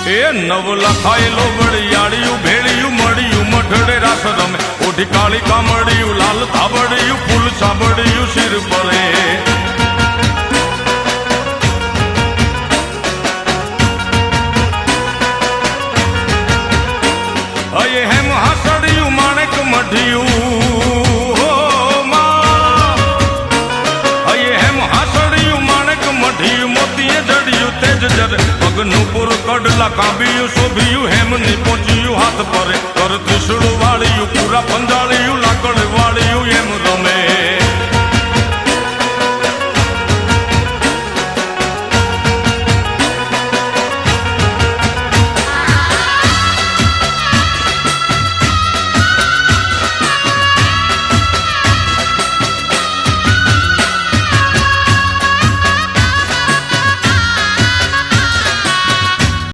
એ નવ લખાયેલો વડિયાળિયું ભેળિયું મળ્યું મઢડે રાસ રમે ઓઢી કાળી કામડિયું લાલ ધાબડિયું ફૂલ સાબડિયું શિર પરે અયે હેમ હાસડિયું માણેક મઢિયું અયે હેમ હાસડિયું માણેક મઢિયું મોતીએ જડિયું તેજ જરે પગનું પુર કડલા કાંબિયું શોભિયું હેમની પહોંચ્યું હાથ પરે કર ત્રિશુળ વાળિયું પૂરા પંજાળિયું લાકડ વાળિયું એમ